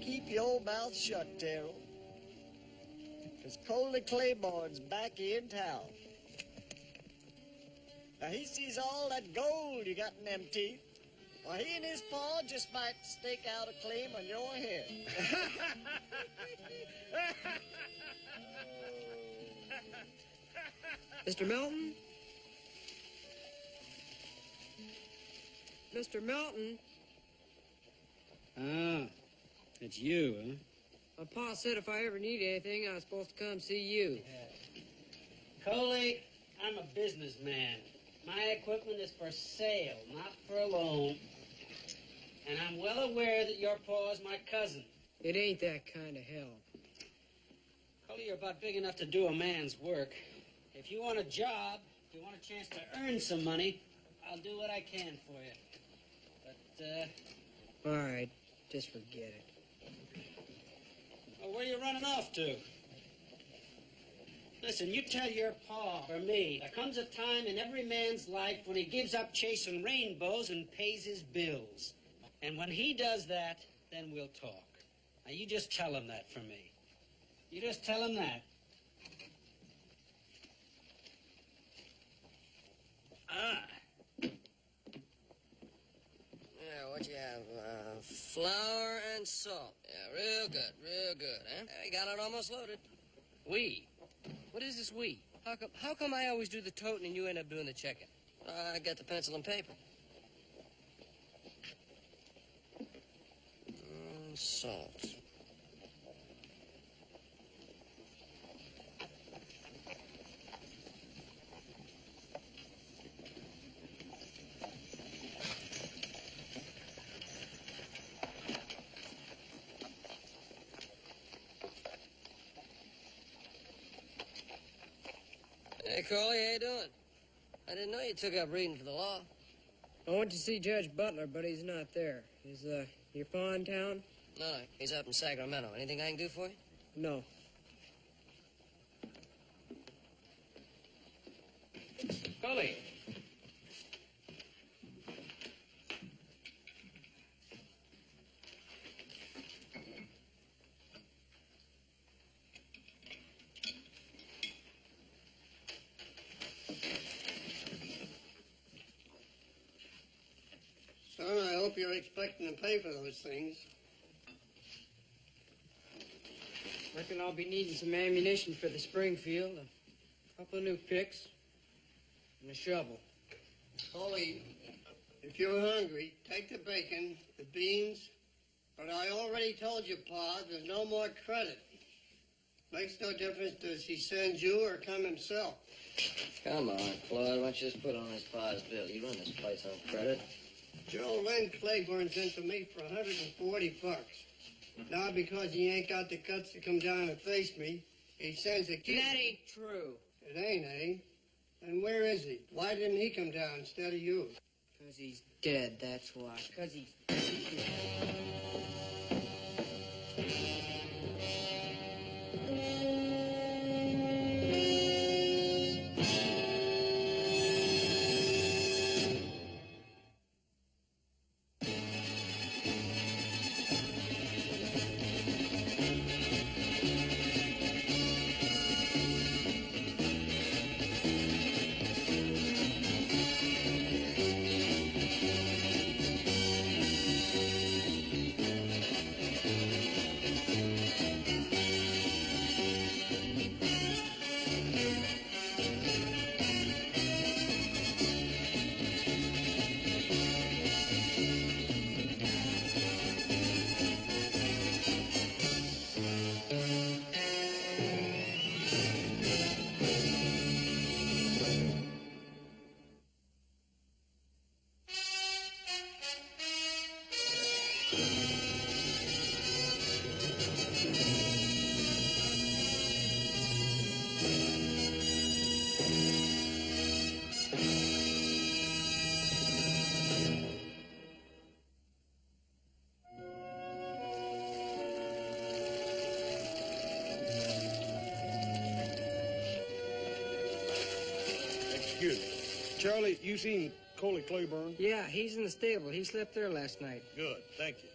keep your mouth shut, Terrell. Because Coley Claiborne's back in town. Now, he sees all that gold you got in them teeth. Well, he and his pa just might stake out a claim on your head. Mr. Melton? Mr. Melton? Ah, it's you, huh? My pa said if I ever need anything, I was supposed to come see you. Coley, I'm a businessman. My equipment is for sale, not for a loan. And I'm well aware that your pa's my cousin. It ain't that kind of help. Coley, you're about big enough to do a man's work. If you want a job, if you want a chance to earn some money, I'll do what I can for you. But, All right, just forget it. Well, where are you running off to? Listen, you tell your pa, or me, there comes a time in every man's life when he gives up chasing rainbows and pays his bills. And when he does that, then we'll talk. Now, you just tell him that for me. You just tell him that. Ah. Yeah, what you have? Flour and salt. Yeah, real good, huh? I got it almost loaded. We? What is this we? How come I always do the toting and you end up doing the checking? I got the pencil and paper. Salt. Hey, Coley, how you doing? I didn't know you took up reading for the law. I went to see Judge Butler, but he's not there. Is your pa in town? No, he's up in Sacramento. Anything I can do for you? No. Coley. Son, I hope you're expecting to pay for those things. Reckon I'll be needing some ammunition for the Springfield, a couple of new picks, and a shovel. Coley, if you're hungry, take the bacon, the beans, but I already told you, Pa, there's no more credit. Makes no difference does he send you or come himself. Come on, Claude. Why don't you just put on his pa's bill? You run this place on credit. Joe Len Claiborne's in for me for $140. Now, because he ain't got the guts to come down and face me, he sends a kid. That ain't true. It ain't, eh? And where is he? Why didn't he come down instead of you? Because he's dead, that's why. Because he's... Excuse me. Charlie, you seen Coley Claiborne? Yeah, he's in the stable. He slept there last night. Good, thank you.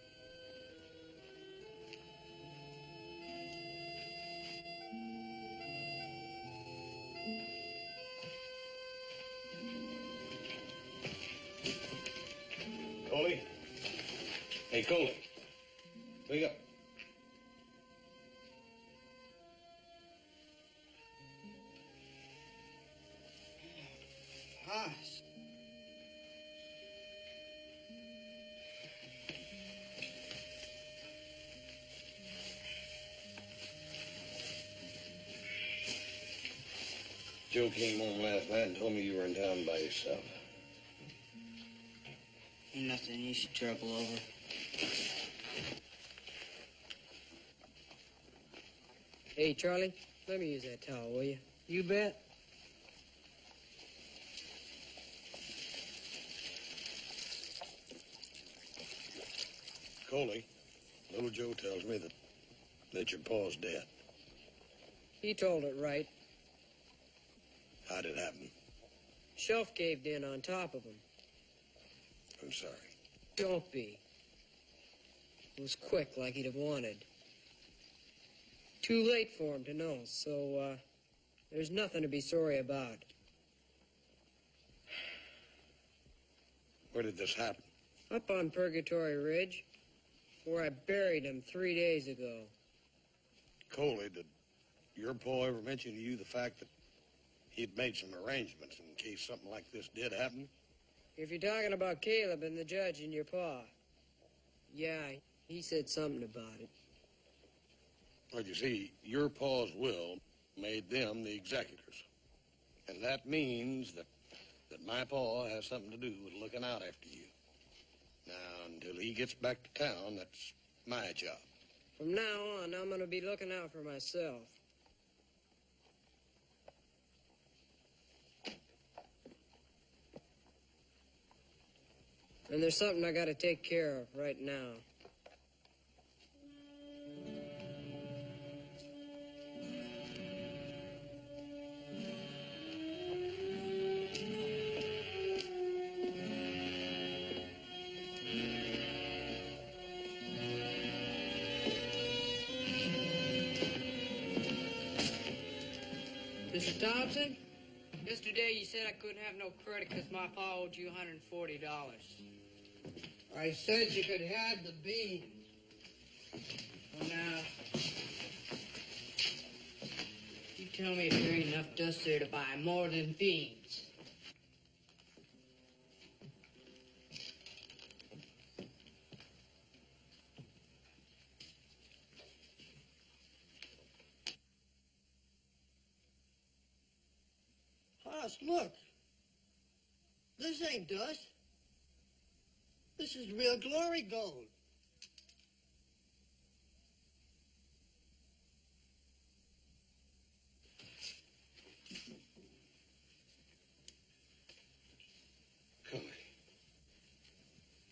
Hey, Coley. Wake up. Hoss. Joe came home last night and told me you were in town by yourself. Ain't nothing you should trouble over. Hey, Charlie, let me use that towel, will you? You bet. Coley, little Joe tells me that your pa's dead. He told it right. How'd it happen? Shelf caved in on top of him. I'm sorry. Don't be. It was quick, like he'd have wanted. Too late for him to know, so, there's nothing to be sorry about. Where did this happen? Up on Purgatory Ridge, where I buried him 3 days ago. Coley, did your pa ever mention to you the fact that he'd made some arrangements in case something like this did happen? If you're talking about Caleb and the judge and your pa, yeah, he said something about it. Well, you see, your pa's will made them the executors. And that means that my pa has something to do with looking out after you. Now, until he gets back to town, that's my job. From now on, I'm going to be looking out for myself. And there's something I got to take care of right now. Mr. Thompson, yesterday you said I couldn't have no credit because my pa owed you $140. I said you could have the beans. Well, now, you tell me if there ain't enough dust there to buy more than beans. Hoss, look. This ain't dust. This is real glory gold. Coley,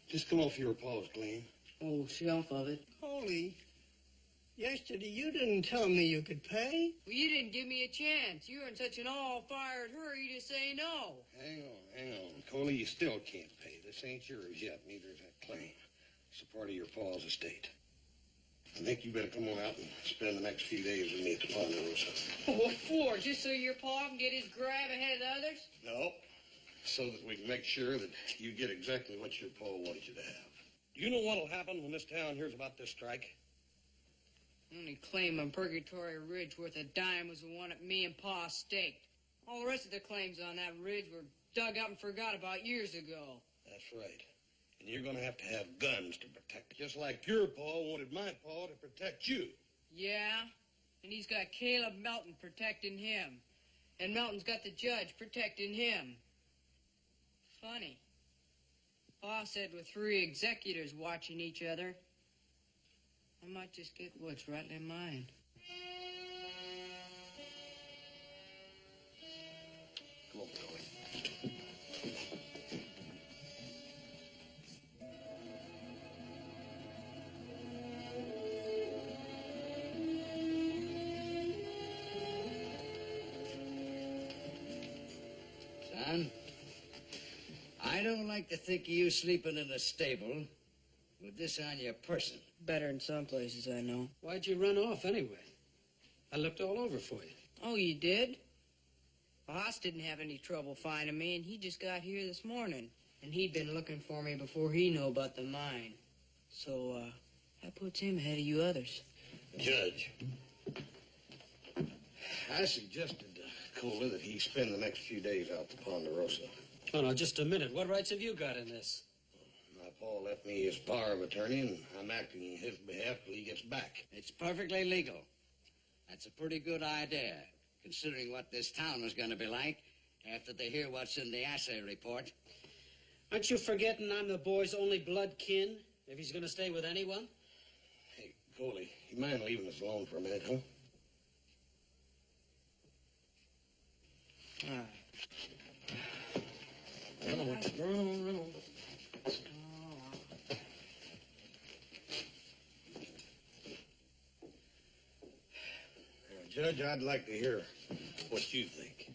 just come off your pa's gleam. Oh, shelf of it. Coley, yesterday you didn't tell me you could pay. Well, you didn't give me a chance. You were in such an all-fired hurry to say no. Hang on. Coley, you still can't pay. This ain't yours yet, neither is that claim. It's a part of your pa's estate. I think you better come on out and spend the next few days with me at the Bonanza. What for? Just so your pa can get his grab ahead of the others? No, so that we can make sure that you get exactly what your pa wanted you to have. Do you know what'll happen when this town hears about this strike? The only claim on Purgatory Ridge worth a dime was the one that me and pa staked. All the rest of the claims on that ridge were dug up and forgot about years ago. That's right. And you're going to have guns to protect, just like your pa wanted my pa to protect you. Yeah? And he's got Caleb Melton protecting him. And Melton's got the judge protecting him. Funny. Pa said with 3 executors watching each other, I might just get what's right in mind. Come on, Coley. Son, I don't like to think of you sleeping in a stable with this on your person. Better in some places, I know. Why'd you run off anyway? I looked all over for you. Oh, you did? Haas didn't have any trouble finding me, and he just got here this morning. And he'd been looking for me before he knew about the mine. So, that puts him ahead of you others. Judge, I suggested to Cola that he spend the next few days out to Ponderosa. Oh, no, just a minute. What rights have you got in this? My Paul left me his power of attorney, and I'm acting in his behalf till he gets back. It's perfectly legal. That's a pretty good idea, considering what this town is going to be like after they hear what's in the assay report. Aren't you forgetting I'm the boy's only blood kin, if he's going to stay with anyone? Hey, Coley, you mind leaving us alone for a minute, huh? Run on. Judge, I'd like to hear what you think.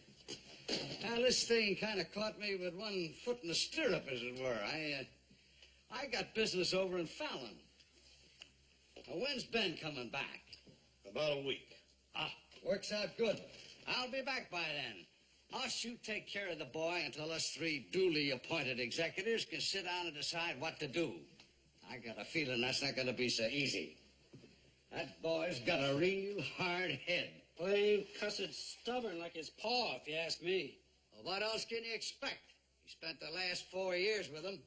Now, this thing kind of caught me with one foot in the stirrup, as it were. I got business over in Fallon. Now, when's Ben coming back? About a week. Ah, works out good. I'll be back by then. Us, you take care of the boy until us three duly appointed executors can sit down and decide what to do. I got a feeling that's not going to be so easy. That boy's got a real hard head. Plain cussed stubborn like his paw, if you ask me. Well, what else can you expect? He spent the last 4 years with him.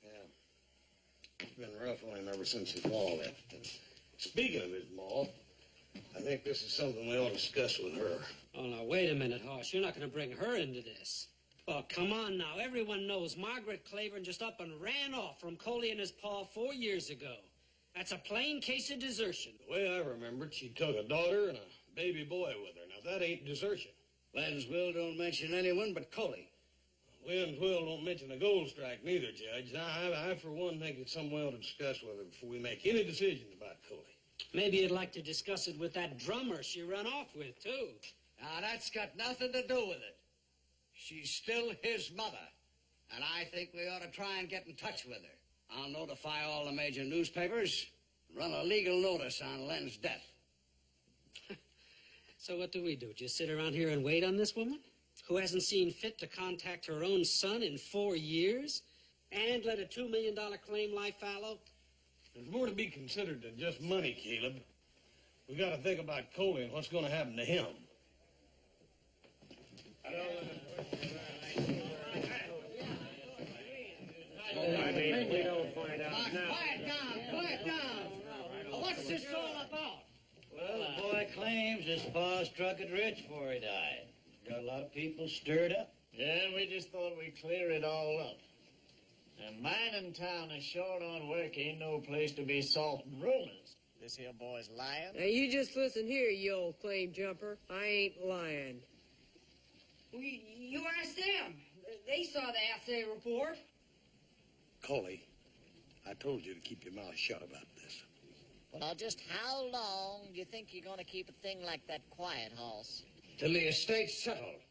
Yeah. It's been rough on him ever since his ma left. And speaking of his ma, I think this is something we ought to discuss with her. Oh, now, wait a minute, Hoss. You're not going to bring her into this. Oh, come on now. Everyone knows Margaret Claiborne just up and ran off from Coley and his pa 4 years ago. That's a plain case of desertion. The way I remember it, she took a daughter and a baby boy with her. Now, that ain't desertion. Glenn's will don't mention anyone but Coley. Wynn's will don't mention the gold strike neither, Judge. I, for one, think it's something we ought to discuss with her before we make any decisions about Coley. Maybe you'd like to discuss it with that drummer she run off with, too. Now, that's got nothing to do with it. She's still his mother, and I think we ought to try and get in touch with her. I'll notify all the major newspapers, run a legal notice on Len's death. So what do? Just sit around here and wait on this woman? Who hasn't seen fit to contact her own son in 4 years? And let a $2 million claim lie fallow? There's more to be considered than just money, Caleb. We got to think about Coley and what's going to happen to him. We don't find out now. Quiet down. What's this all about? Well, the boy claims his pa struck it rich before he died. Got a lot of people stirred up. Yeah, we just thought we'd clear it all up. And mining town is short on work. Ain't no place to be salting rumors. This here boy's lying. Now, you just listen here, you old claim jumper. I ain't lying. You asked them. They saw the assay report. Coley, I told you to keep your mouth shut about this. Well, now, just how long do you think you're going to keep a thing like that quiet, Hoss? Till the estate's settled,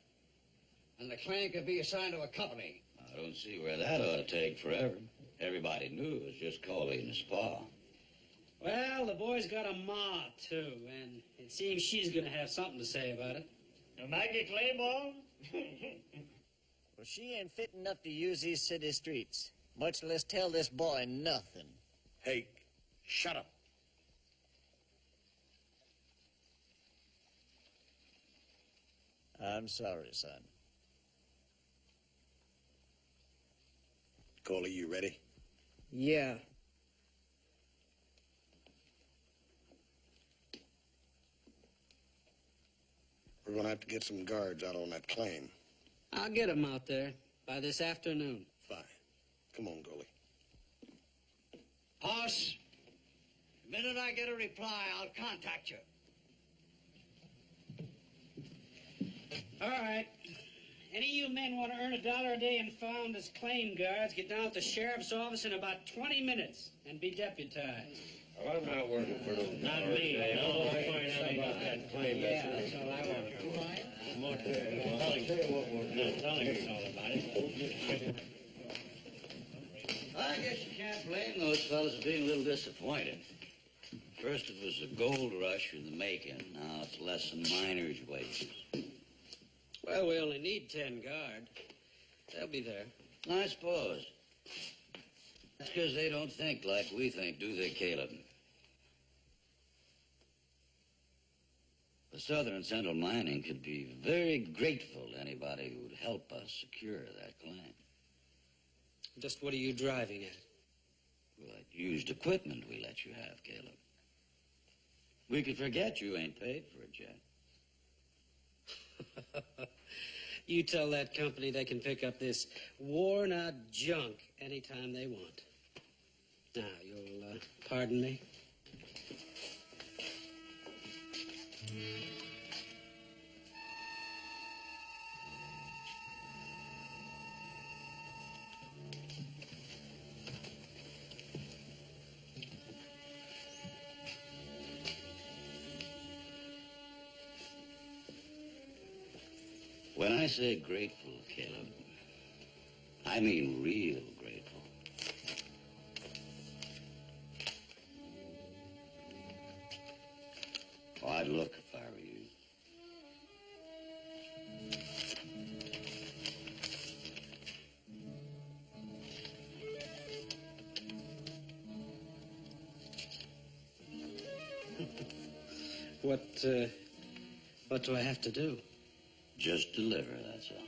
and the claim can be assigned to a company. I don't see where that ought to take forever. Everybody knew it was just Coley and his pa. Well, the boy's got a ma, too, and it seems she's going to have something to say about it. Maggie Claiborne? Well, she ain't fit enough to use these city streets, much less tell this boy nothing. Hey, shut up. I'm sorry, son. Coley, you ready? Yeah. We're going to have to get some guards out on that claim. I'll get him out there by this afternoon. Fine. Come on, Coley. Hoss, the minute I get a reply, I'll contact you. All right. Any of you men want to earn $1 a day and found as claim guards, get down at the sheriff's office in about 20 minutes and be deputized. Well, I'm not working for those. Not me. I'll find out about that claim. That's all I want to do. I'll tell you what we'll do. Tell him all about it. I guess you can't blame those fellas for being a little disappointed. First it was the gold rush in the making. Now it's less than miners' wages. Well, we only need 10 guard. They'll be there. I suppose. That's because they don't think like we think, do they, Caleb? The Southern and Central Mining could be very grateful to anybody who would help us secure that claim. Just what are you driving at? Well, that used equipment we let you have, Caleb. We could forget you ain't paid for it yet. You tell that company they can pick up this worn-out junk anytime they want. Now, you'll pardon me? When I say grateful, Caleb, I mean real grateful. Oh, I'd look if I were you. What do I have to do? Just deliver, that's all.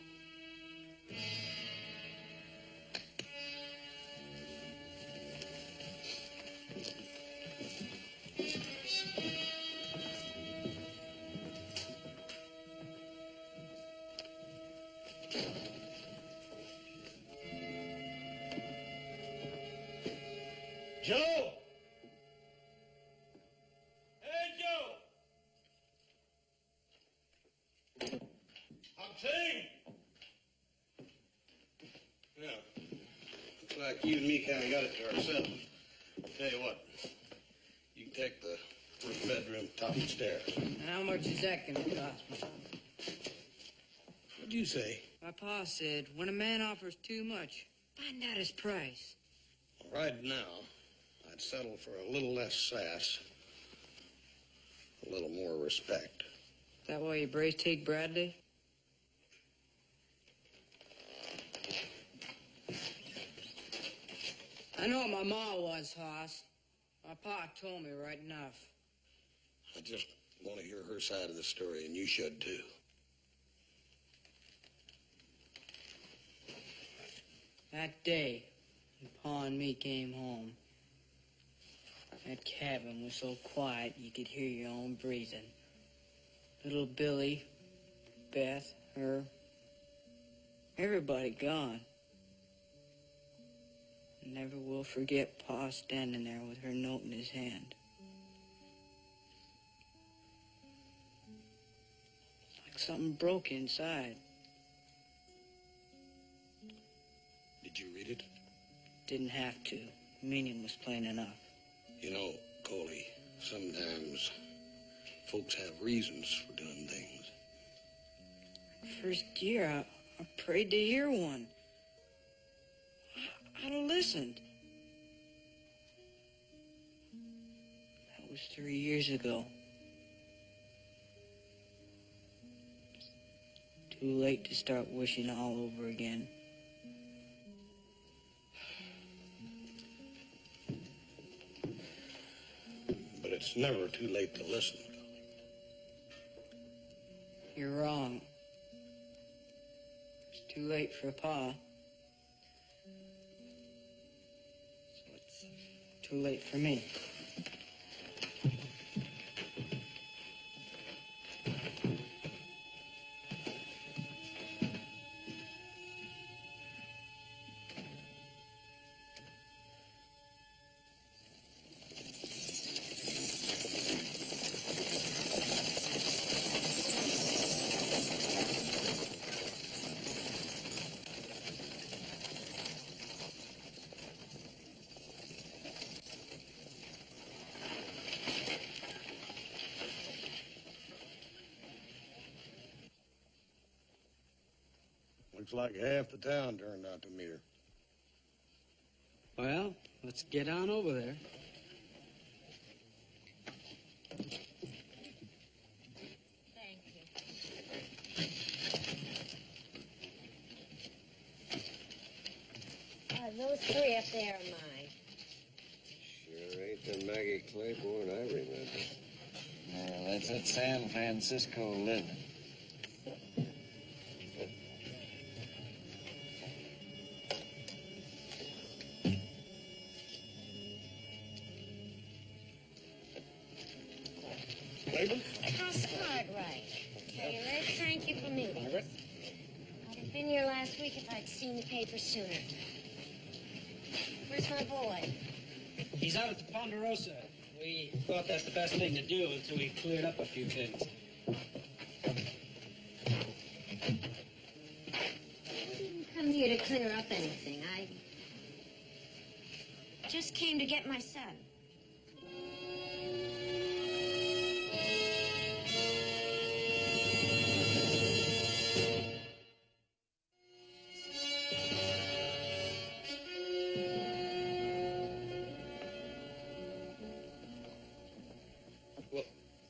Joe! Hey, Joe! I'm saying. Yeah. Looks like you and me kind of got it to ourselves. Tell you what, you can take the first bedroom top of the stairs. How much is that going to cost me? What'd you say? My pa said, when a man offers too much, find out his price. Right now, I'd settle for a little less sass, a little more respect. Is that why you brace take Bradley? I know what my ma was, Hoss. My pa told me right enough. I just want to hear her side of the story, and you should, too. That day, when Pa and me came home, that cabin was so quiet you could hear your own breathing. Little Billy, Beth, her, everybody gone. Never will forget Pa standing there with her note in his hand. Like something broke inside. Did you read it? Didn't have to. Meaning was plain enough. You know, Coley, sometimes folks have reasons for doing things. First year, I prayed to hear one. I'd have listened. That was 3 years ago. Too late to start wishing all over again. But it's never too late to listen. You're wrong. It's too late for Pa. So it's too late for me. Looks like half the town turned out to meet her. Well, let's get on over there. Thank you. Those three up there are mine. Mr. Maggie Claiborne, I remember. Well, that's that San Francisco living. House Cartwright. Taylor, thank you for meeting us. I'd have been here last week if I'd seen the paper sooner. Where's my boy? He's out at the Ponderosa. We thought that's the best thing to do until we cleared up a few things. I didn't come here to clear up anything. I just came to get my son.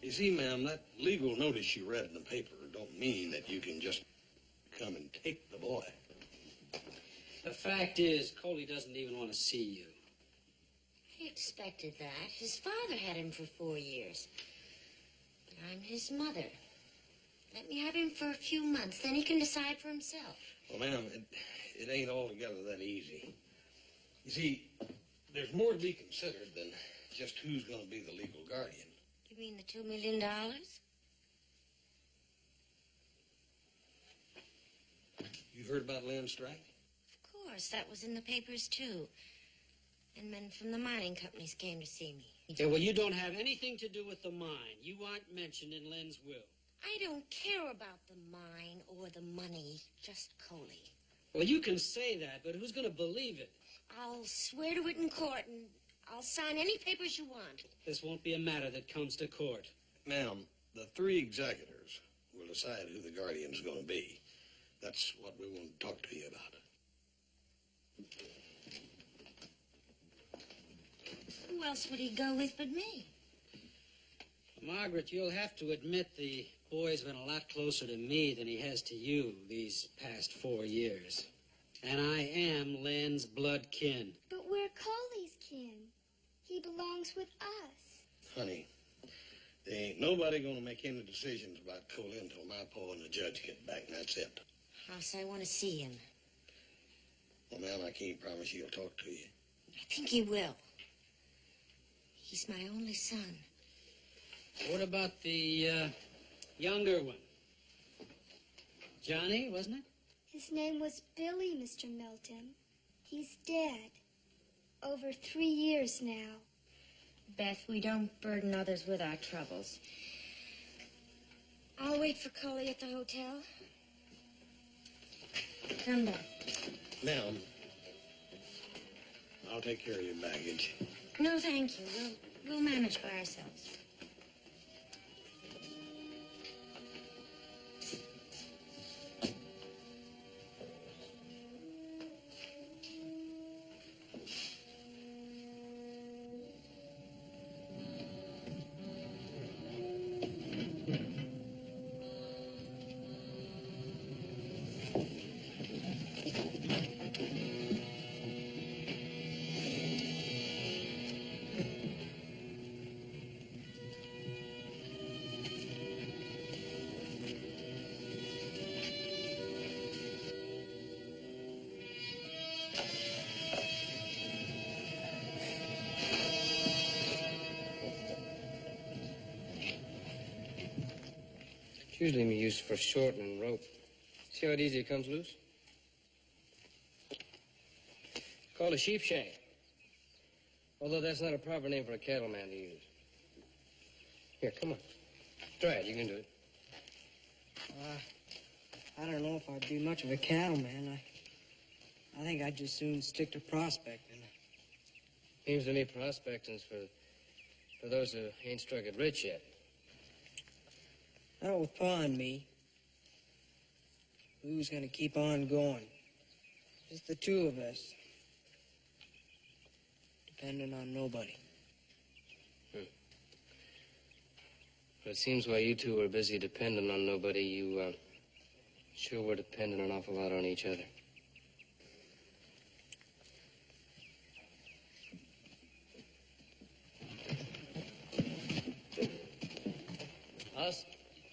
You see, ma'am, that legal notice you read in the paper don't mean that you can just come and take the boy. The fact is, Coley doesn't even want to see you. I expected that. His father had him for 4 years. But I'm his mother. Let me have him for a few months, then he can decide for himself. Well, ma'am, it ain't altogether that easy. You see, there's more to be considered than just who's going to be the legal guardian. You mean the $2 million? You heard about Lynn's strike? Of course, that was in the papers, too. And men from the mining companies came to see me. Yeah, well, you don't have anything to do with the mine. You aren't mentioned in Lynn's will. I don't care about the mine or the money, just Coley. Well, you can say that, but who's going to believe it? I'll swear to it in court, and I'll sign any papers you want. This won't be a matter that comes to court. Ma'am, the 3 executors will decide who the guardian's going to be. That's what we want to talk to you about. Who else would he go with but me? Margaret, you'll have to admit the boy's been a lot closer to me than he has to you these past 4 years. And I am Lynn's blood kin. But we're Coley's kin. He belongs with us. Honey, there ain't nobody going to make any decisions about Coley until my pa and the judge get back, and that's it. House, I want to see him. Well, ma'am, I can't promise he'll talk to you. I think he will. He's my only son. What about the younger one? Johnny, wasn't it? His name was Billy, Mr. Milton. He's dead. Over 3 years now. Beth, we don't burden others with our troubles. I'll wait for Coley at the hotel. Come down. Ma'am, I'll take care of your baggage. No, thank you. We'll manage by ourselves. Usually used for shortening rope. See how easy it comes loose? Called a sheep shank. Although that's not a proper name for a cattleman to use. Here, come on. Try it. You can do it. I don't know if I'd be much of a cattleman. I think I'd just soon stick to prospecting. Seems to me prospecting's for those who ain't struck it rich yet. Not with Pa and me. We was gonna keep on going. Just the two of us. Depending on nobody. But it seems while you two were busy depending on nobody, you sure were depending an awful lot on each other. Hoss,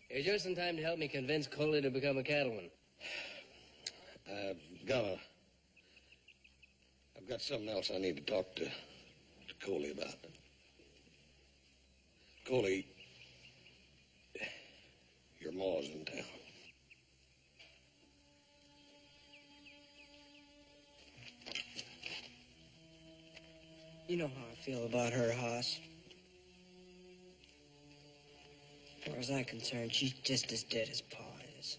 you're just in time to help me convince Coley to become a cattleman. I've got something else I need to talk to Coley about. Coley, your ma's in town. You know how I feel about her, Hoss. As far as I'm concerned, she's just as dead as Pa is.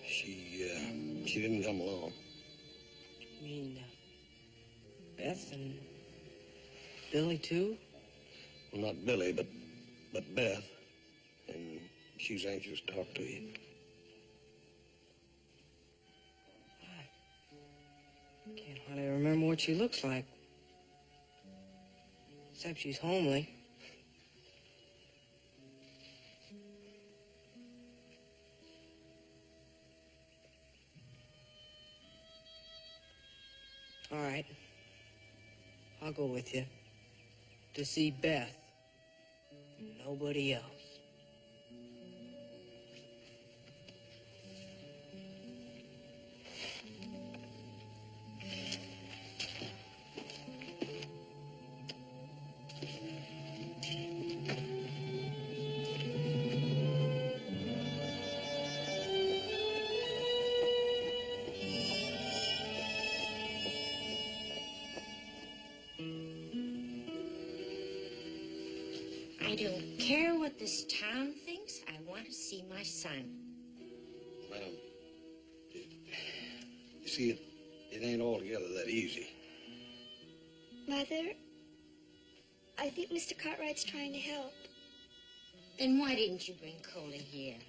She didn't come along. You mean Beth and Billy, too? Well, not Billy, but Beth. And she's anxious to talk to you. I can't hardly remember what she looks like. Except she's homely. All right. I'll go with you. To see Beth. Nobody else. I don't care what this town thinks. I want to see my son. Ma'am, you see, it ain't altogether that easy. Mother, I think Mr. Cartwright's trying to help. Then why didn't you bring Coley here?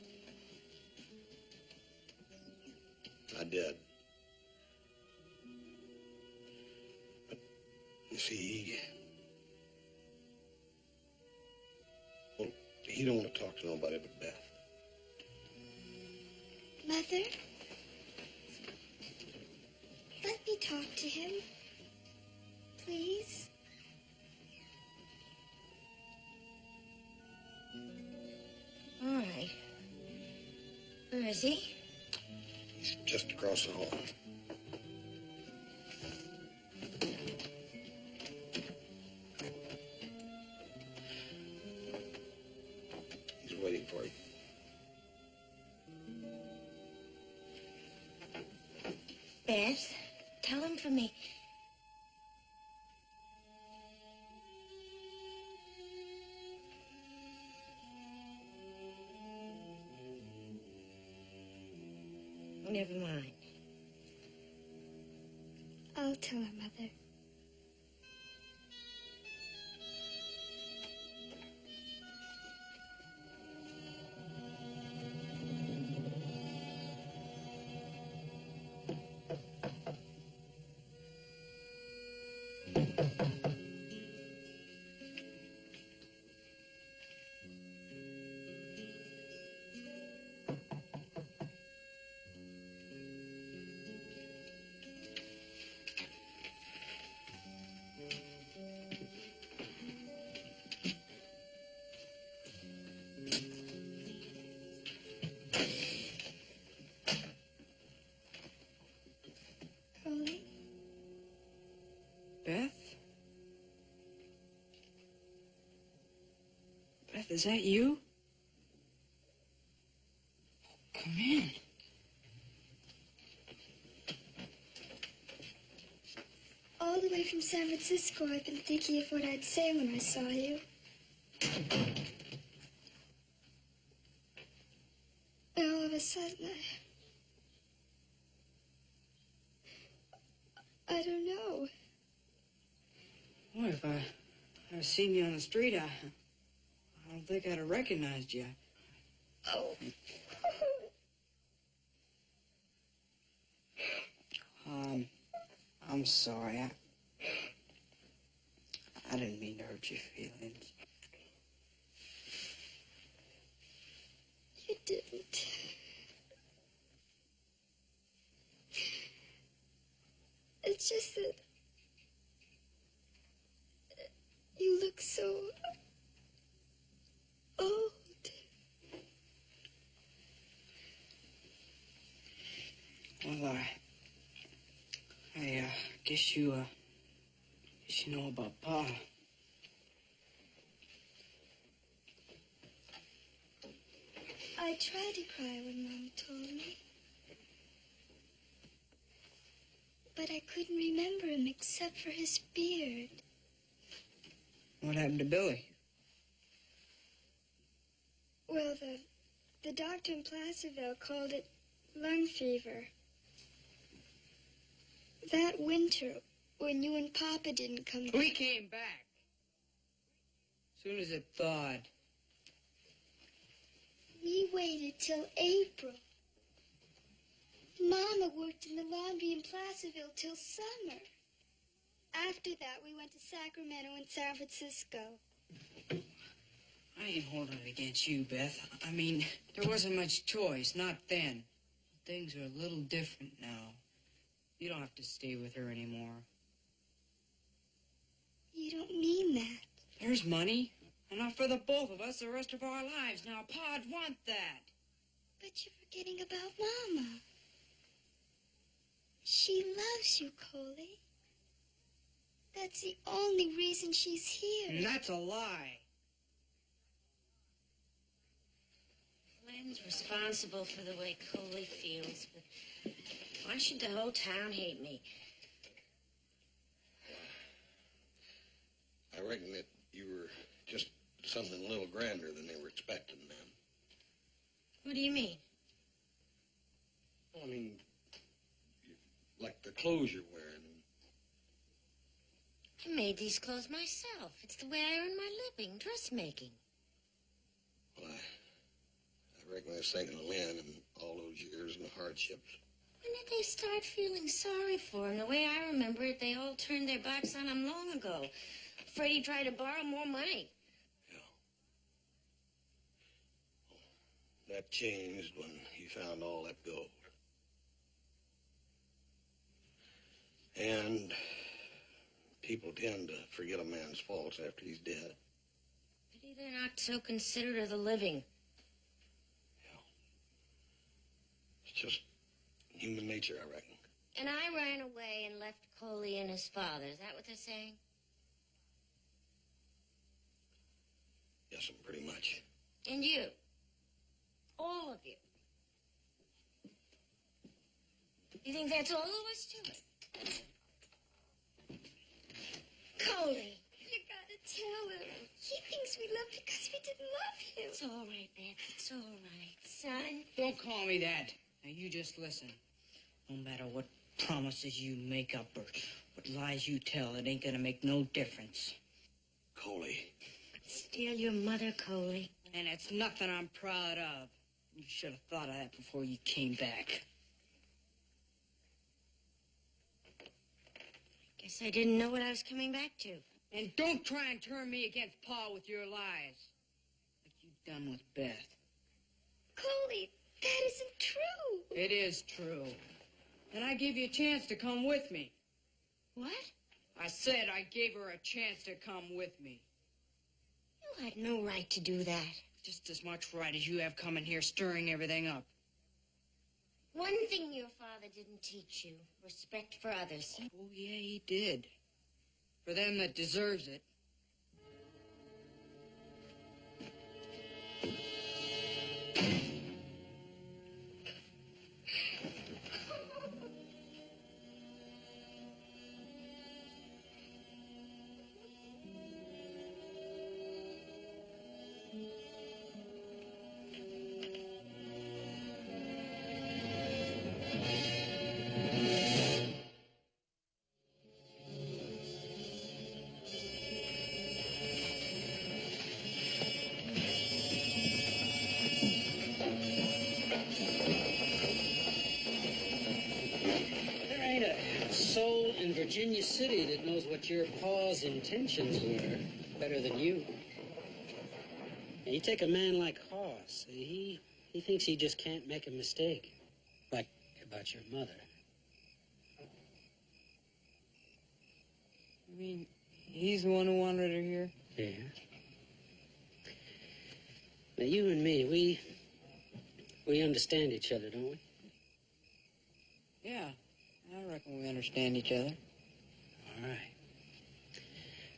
I did. But, you see, he don't want to talk to nobody but Beth. Mother, let me talk to him, please. All right. Where is he? He's just across the hall. He's waiting for you. Beth, tell him for me. Never mind. I'll tell her, Mother. Coley? Beth? Beth, is that you? Come in. All the way from San Francisco, I've been thinking of what I'd say when I saw you. And all of a sudden, I don't know. Boy, if I'd seen you on the street, I don't think I'd have recognized you. Oh. I'm sorry. I didn't mean to hurt your feelings. You didn't. It's just that You look so old. Well, I guess you know about Pa. I tried to cry when Mom told me. But I couldn't remember him except for his beard. What happened to Billy? Well, the doctor in Placerville called it lung fever. That winter, when you and Papa didn't come back. We came back. As soon as it thawed. We waited till April. Mama worked in the laundry in Placerville till summer. After that, we went to Sacramento and San Francisco. I ain't holding it against you, Beth. I mean, there wasn't much choice, not then. Things are a little different now. You don't have to stay with her anymore. You don't mean that. There's money. Enough for the both of us the rest of our lives. Now, Pa'd want that. But you're forgetting about Mama. She loves you, Coley. That's the only reason she's here. And that's a lie. Len's responsible for the way Coley feels, but why should the whole town hate me? I reckon that you were just something a little grander than they were expecting, ma'am. What do you mean? I mean, like the clothes you're wearing. I made these clothes myself. It's the way I earn my living, dressmaking. Well, I reckon that's thinking of Lynn and all those years and the hardships. When did they start feeling sorry for him? The way I remember it, they all turned their backs on him long ago. Afraid he'd try to borrow more money. That changed when he found all that gold. And people tend to forget a man's faults after he's dead. Maybe they're not so considerate of the living. It's just human nature, I reckon. And I ran away and left Coley and his father. Is that what they're saying? Yes, pretty much. And you. All of you. You think that's all there was to it? Coley. You gotta tell him. He thinks we love because we didn't love him. It's all right, Beth. It's all right, son. Don't call me that. Now, you just listen. No matter what promises you make up or what lies you tell, it ain't gonna make no difference. Coley. Still your mother, Coley. And it's nothing I'm proud of. You should have thought of that before you came back. Guess I didn't know what I was coming back to. And don't try and turn me against Pa with your lies. Like you've done with Beth. Coley, that isn't true. It is true. And I gave you a chance to come with me. What? I said I gave her a chance to come with me. You had no right to do that. Just as much right as you have coming here stirring everything up. One thing your father didn't teach you, respect for others. Oh, yeah, he did. For them that deserves it. In Virginia City that knows what your pa's intentions were better than you. And you take a man like Hoss, he thinks he just can't make a mistake. Like about your mother. You mean he's the one who wanted her here? Yeah. Now, you and me, we understand each other, don't we? Yeah, I reckon we understand each other. All right.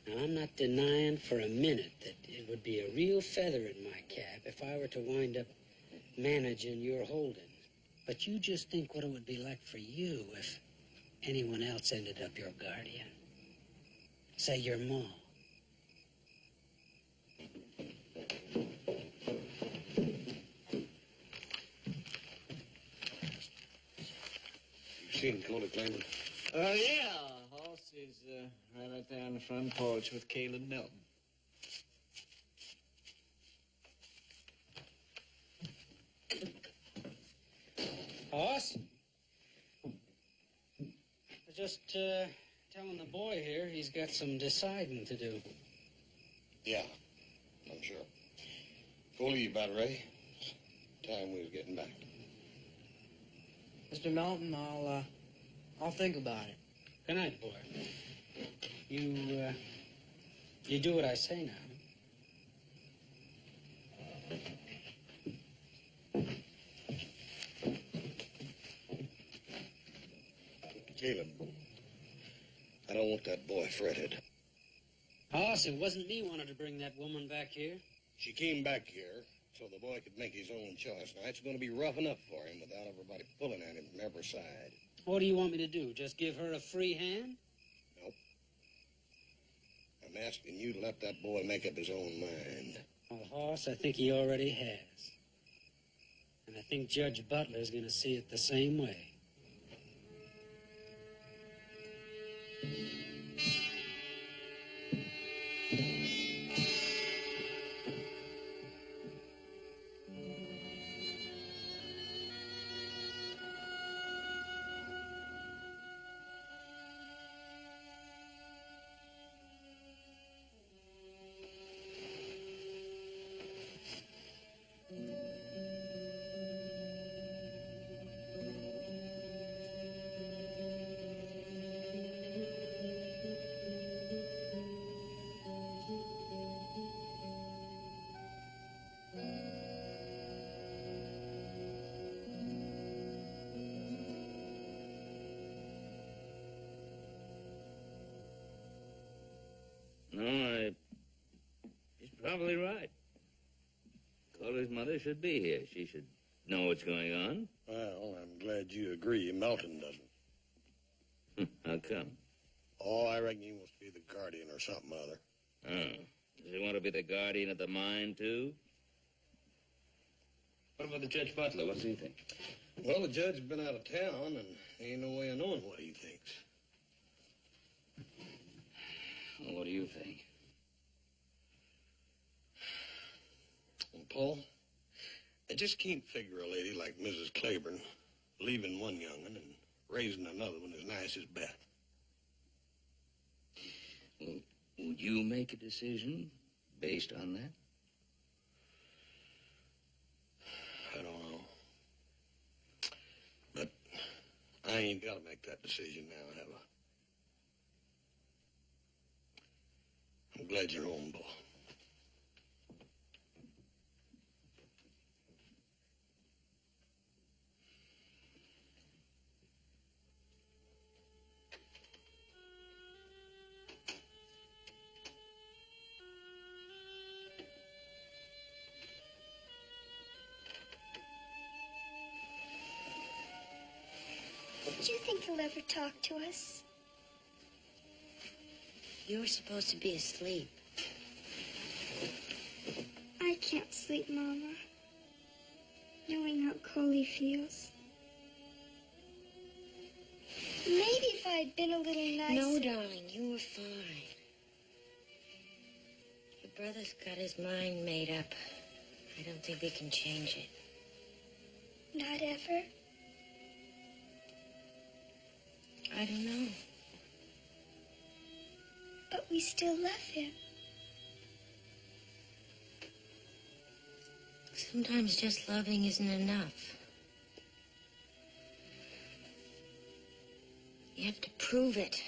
Now, I'm not denying for a minute that it would be a real feather in my cap if I were to wind up managing your holdings. But you just think what it would be like for you if anyone else ended up your guardian. Say your ma. You seen Cody Claiborne? Yeah. Hoss is right out there on the front porch with Caleb Milton. Hoss? I was just telling the boy here he's got some deciding to do. Yeah, I'm sure. Coley, you about ready? Time we was getting back. Mr. Melton, I'll think about it. Good night, boy. You do what I say now. Caleb, I don't want that boy fretted. Hoss, it wasn't me wanted to bring that woman back here. She came back here so the boy could make his own choice. Now, it's going to be rough enough for him without everybody pulling at him from every side. What do you want me to do? Just give her a free hand? Nope. I'm asking you to let that boy make up his own mind. Well, Hoss, I think he already has. And I think Judge Butler's going to see it the same way. No, she's probably right. Coley's mother should be here. She should know what's going on. Well, I'm glad you agree. Melton doesn't. How come? Oh, I reckon he wants to be the guardian or something other. Oh. Does he want to be the guardian of the mine, too? What about the Judge Butler? What's he think? Well, the judge has been out of town, and ain't no way of knowing what he thinks. Well, what do you think? Well, Paul, I just can't figure a lady like Mrs. Claiborne leaving one young'un and raising another one as nice as Beth. Well, would you make a decision based on that? I don't know. But I ain't got to make that decision now, have I? I'm glad you're home, Paul. Do you think he'll ever talk to us? You were supposed to be asleep. I can't sleep, Mama. Knowing how Coley feels. Maybe if I had been a little nicer. No, darling, you were fine. Your brother's got his mind made up. I don't think we can change it. Not ever? I don't know. But we still love him. Sometimes just loving isn't enough. You have to prove it.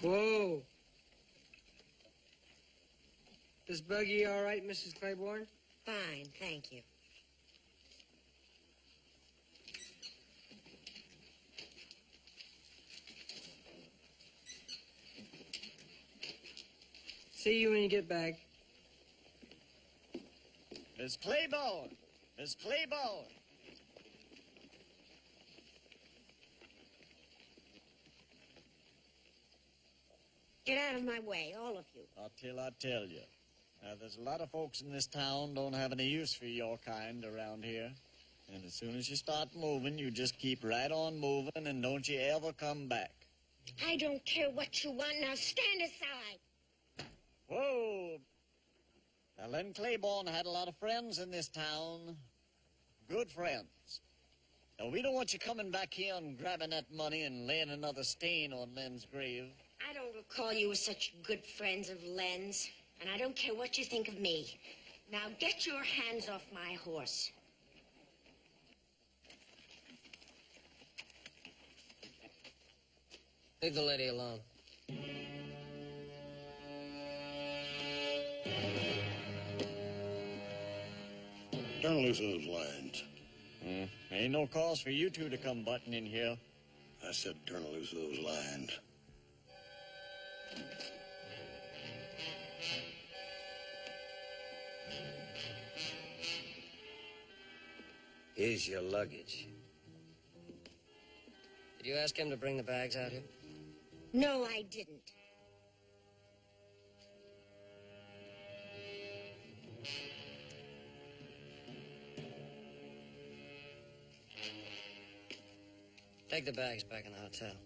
Whoa. This buggy all right, Mrs. Claiborne? Fine, thank you. See you when you get back. Miss Claiborne! Miss Claiborne! Get out of my way, all of you. Not till I tell you. Now, there's a lot of folks in this town don't have any use for your kind around here. And as soon as you start moving, you just keep right on moving and don't you ever come back. I don't care what you want. Now stand aside. Whoa! Now, Len Claiborne had a lot of friends in this town. Good friends. Now, we don't want you coming back here and grabbing that money and laying another stain on Len's grave. I don't recall you as such good friends of Len's. And I don't care what you think of me. Now get your hands off my horse. Leave the lady alone. Turn loose those lines. Ain't no cause for you two to come butting in here. I said turn loose those lines. Here's your luggage. Did you ask him to bring the bags out here? No, I didn't. Take the bags back in the hotel.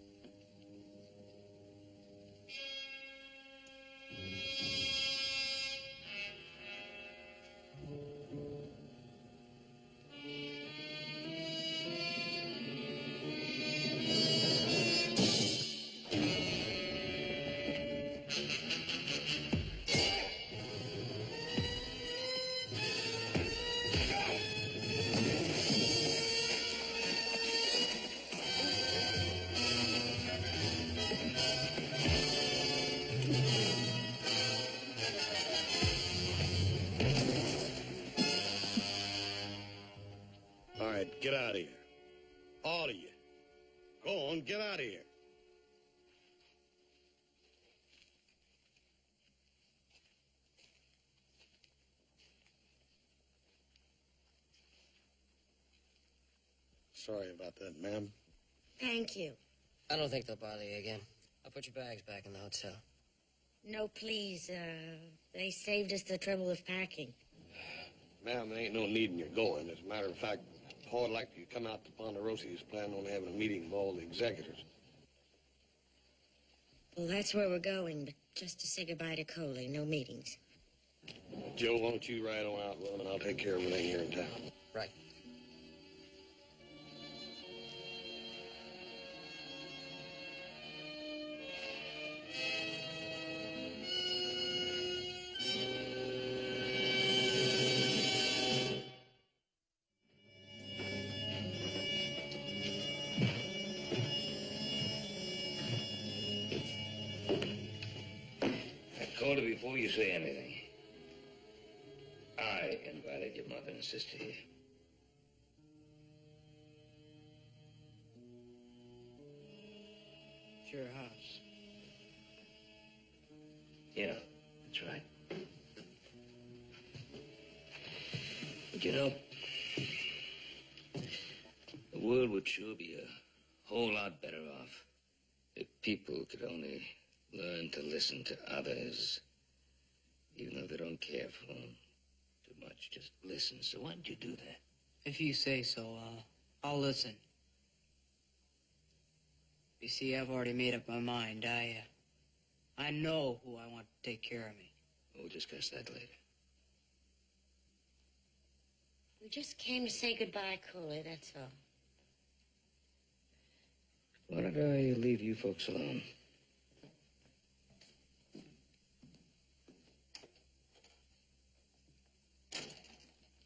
All right, get out of here. All of you. Go on, get out of here. Sorry about that, ma'am. Thank you. I don't think they'll bother you again. I'll put your bags back in the hotel. No, please. They saved us the trouble of packing. Ma'am, there ain't no need in your going. As a matter of fact, Pa would like you to come out to Ponderosa. He's planning on having a meeting with all the executors. Well, that's where we're going, but just to say goodbye to Coley. No meetings. Joe, why don't you ride on out with him, and I'll take care of everything here in town. Right. Calder, before you say anything, I invited your mother and sister here. It's your house. Yeah, that's right. But you know, the world would sure be a whole lot better off if people could only learn to listen to others, even though they don't care for them too much. Just listen. So why don't you do that? If you say so, I'll listen. You see, I've already made up my mind. I know who I want to take care of me. We'll discuss that later. We just came to say goodbye, Coley, that's all. Why don't I leave you folks alone?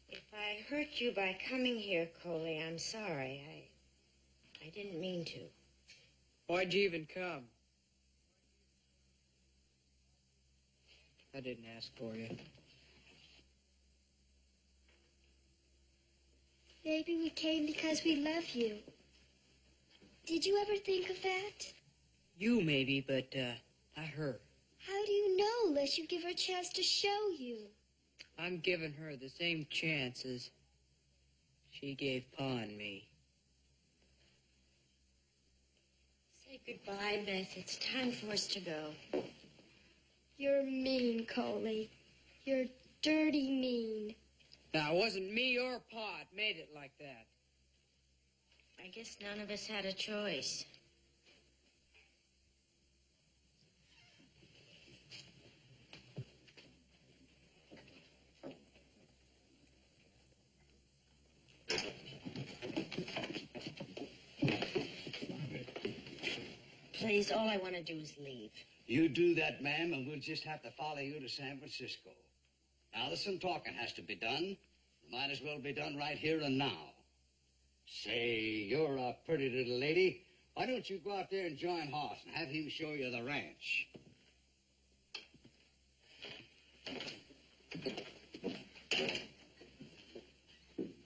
If I hurt you by coming here, Coley, I'm sorry. I didn't mean to. Why'd you even come? I didn't ask for you. Maybe we came because we love you. Did you ever think of that? You maybe, but not her. How do you know unless you give her a chance to show you? I'm giving her the same chances she gave Pa and me. Say goodbye, Beth. It's time for us to go. You're mean, Coley. You're dirty mean. Now, it wasn't me or Pa that made it like that. I guess none of us had a choice. Please, all I want to do is leave. You do that, ma'am, and we'll just have to follow you to San Francisco. Now, there's some talking has to be done. Might as well be done right here and now. Say, you're a pretty little lady. Why don't you go out there and join Hoss and have him show you the ranch?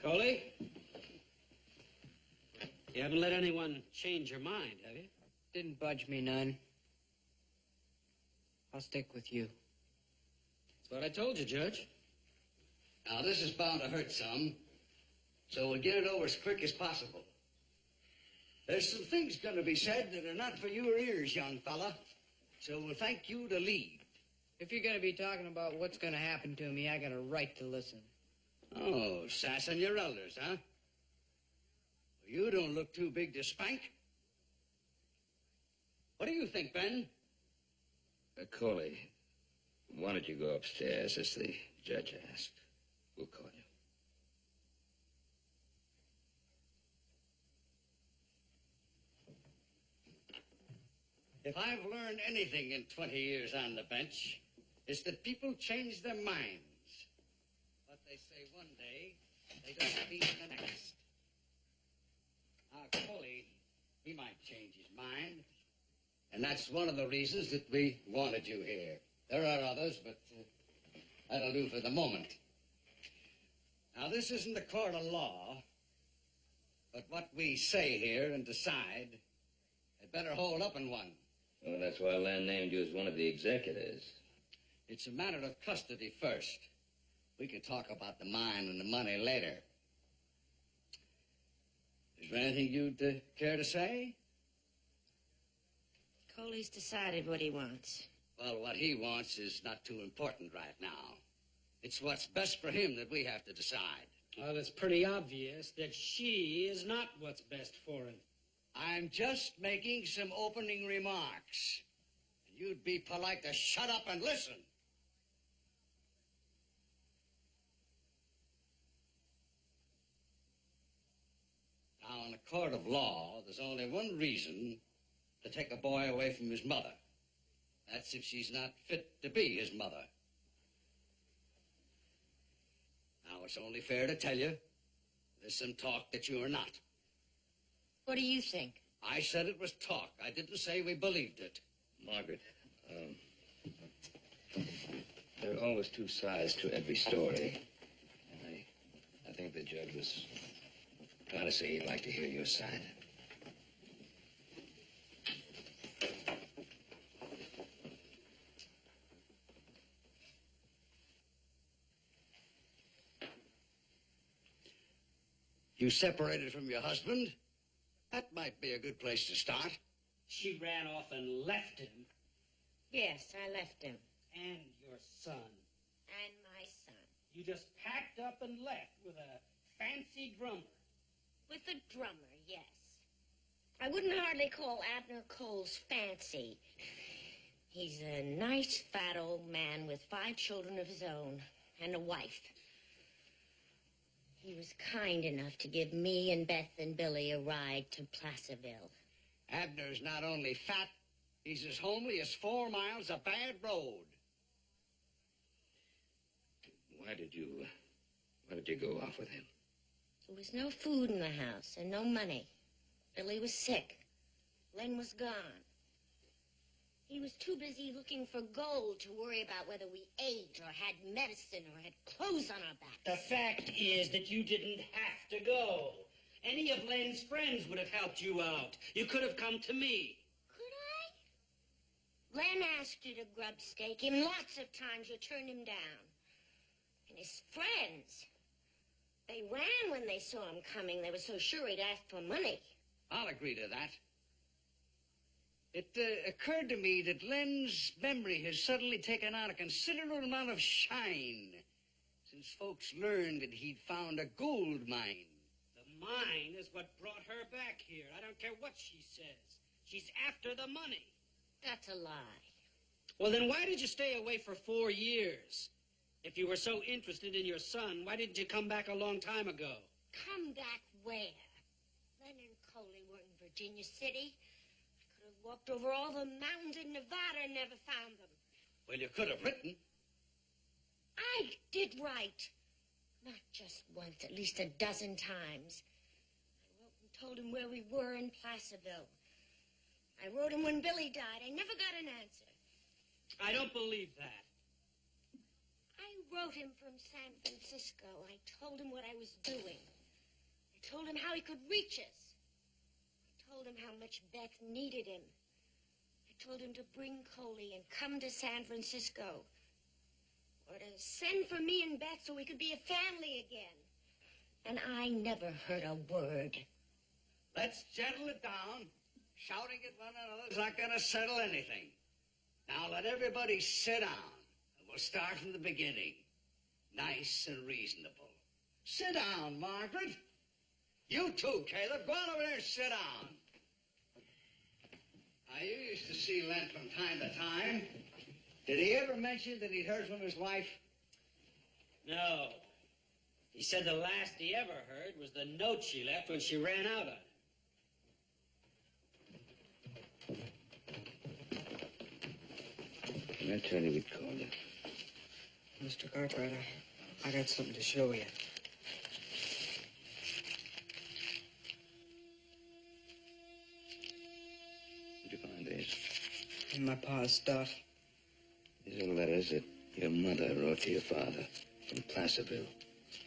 Coley? You haven't let anyone change your mind, have you? Didn't budge me none. I'll stick with you. That's what I told you, Judge. Now, this is bound to hurt some, so we'll get it over as quick as possible. There's some things going to be said that are not for your ears, young fella, so we'll thank you to leave. If you're going to be talking about what's going to happen to me, I got a right to listen. Oh, sassing your elders, huh? Well, you don't look too big to spank. What do you think, Ben? Coley, why don't you go upstairs, as the judge asked? We'll call you. If I've learned anything in 20 years on the bench, it's that people change their minds. What they say one day, they don't mean the next. Now, Coley, he might change his mind. And that's one of the reasons that we wanted you here. There are others, but that'll do for the moment. Now, this isn't a court of law, but what we say here and decide had better hold up in one. Well, that's why Len named you as one of the executors. It's a matter of custody first. We can talk about the mine and the money later. Is there anything you'd care to say? Coley's decided what he wants. Well, what he wants is not too important right now. It's what's best for him that we have to decide. Well, it's pretty obvious that she is not what's best for him. I'm just making some opening remarks. You'd be polite to shut up and listen. Now, in a court of law, there's only one reason to take a boy away from his mother. That's if she's not fit to be his mother. Now, it's only fair to tell you there's some talk that you are not. What do you think? I said it was talk. I didn't say we believed it. Margaret, there are always two sides to every story. And I think the judge was trying to say he'd like to hear your side. You separated from your husband? That might be a good place to start. She ran off and left him. Yes, I left him. And your son. And my son. You just packed up and left with a fancy drummer. With a drummer, yes. I wouldn't hardly call Abner Coles fancy. He's a nice, fat old man with 5 children of his own and a wife. He was kind enough to give me and Beth and Billy a ride to Placerville. Abner's not only fat, he's as homely as 4 miles of bad road. Why did you go off with him? There was no food in the house and no money. Billy was sick. Len was gone. He was too busy looking for gold to worry about whether we ate or had medicine or had clothes on our backs. The fact is that you didn't have to go. Any of Len's friends would have helped you out. You could have come to me. Could I? Len asked you to grub stake him lots of times. You turned him down. And his friends, they ran when they saw him coming. They were so sure he'd ask for money. I'll agree to that. It occurred to me that Len's memory has suddenly taken on a considerable amount of shine since folks learned that he'd found a gold mine. The mine is what brought her back here. I don't care what she says. She's after the money. That's a lie. Well, then why did you stay away for 4 years? If you were so interested in your son, why didn't you come back a long time ago? Come back where? Len and Coley were in Virginia City. I could have walked over all the mountains in Nevada and never found them. Well, you could have written. I did write. Not just once, at least a dozen times. I wrote and told him where we were in Placerville. I wrote him when Billy died. I never got an answer. I don't believe that. I wrote him from San Francisco. I told him what I was doing. I told him how he could reach us. I told him how much Beth needed him. I told him to bring Coley and come to San Francisco. Or to send for me and Beth so we could be a family again. And I never heard a word. Let's gentle it down. Shouting at one another is not going to settle anything. Now let everybody sit down. And we'll start from the beginning. Nice and reasonable. Sit down, Margaret. You too, Caleb. Go on over there and sit down. Now, you used to see Len from time to time. Did he ever mention that he'd heard from his wife? No. He said the last he ever heard was the note she left when she ran out on him. I tell you, we'd call you. Mr. Cartwright, I got something to show you. Where'd you find these? In my pa's stuff. These are letters that your mother wrote to your father from Placerville,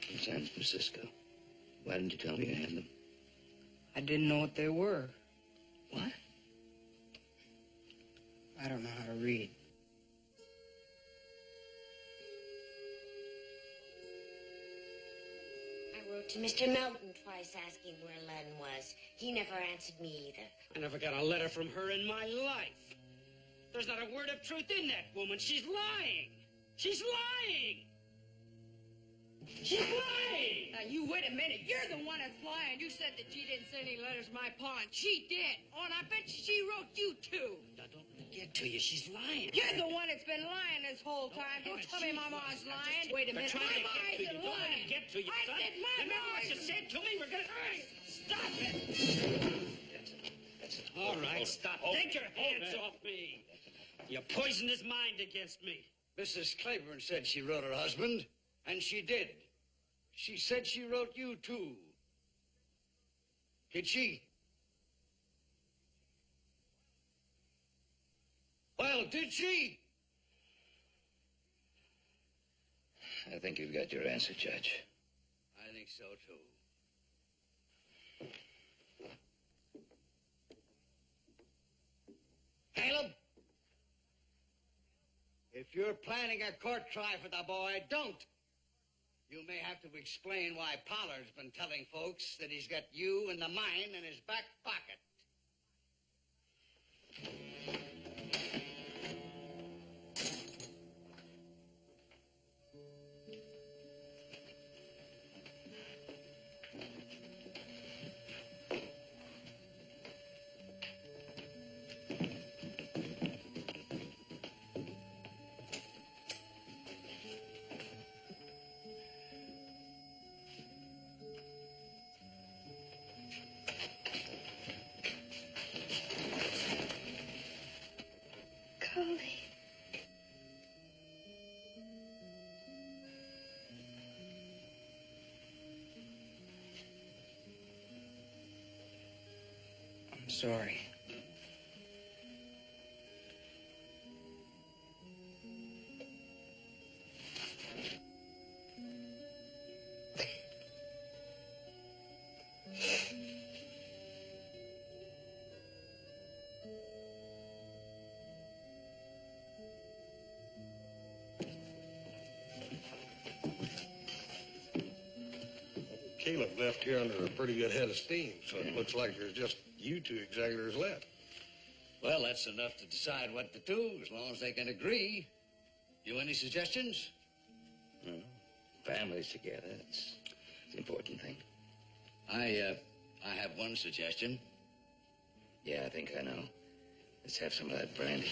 from San Francisco. Why didn't you tell me you had them? I didn't know what they were. What? I don't know how to read. I wrote to Mr. Melton twice asking where Len was. He never answered me either. I never got a letter from her in my life. There's not a word of truth in that woman. She's lying. She's lying. She's lying. Now, you wait a minute. You're the one that's lying. You said that she didn't send any letters to my pa, and she did. Oh, and I bet she wrote you, too. Now, don't let me get to you. She's lying. You're the one that's been lying this whole time. Don't tell me my mom's lying. Wait a minute. They're trying to My get to you. mom's Don't let lying. them get to you, I son. said my Remember what mom. you said to me? We're going to... Stop it. That's it. All right, stop. Take your hands it. off me. You poisoned his mind against me. Mrs. Claiborne said she wrote her husband, and she did. She said she wrote you, too. Did she? Well, did she? I think you've got your answer, Judge. I think so, too. Caleb? If you're planning a court trial for the boy, don't. You may have to explain why Pollard's been telling folks that he's got you and the mine in his back pocket. Coley. I'm sorry. Caleb left here under a pretty good head of steam, so it looks like there's just you two executors left. Well, that's enough to decide what to do, as long as they can agree. You any suggestions? No. Families together, it's an important thing. I have one suggestion. Yeah, I think I know. Let's have some of that brandy.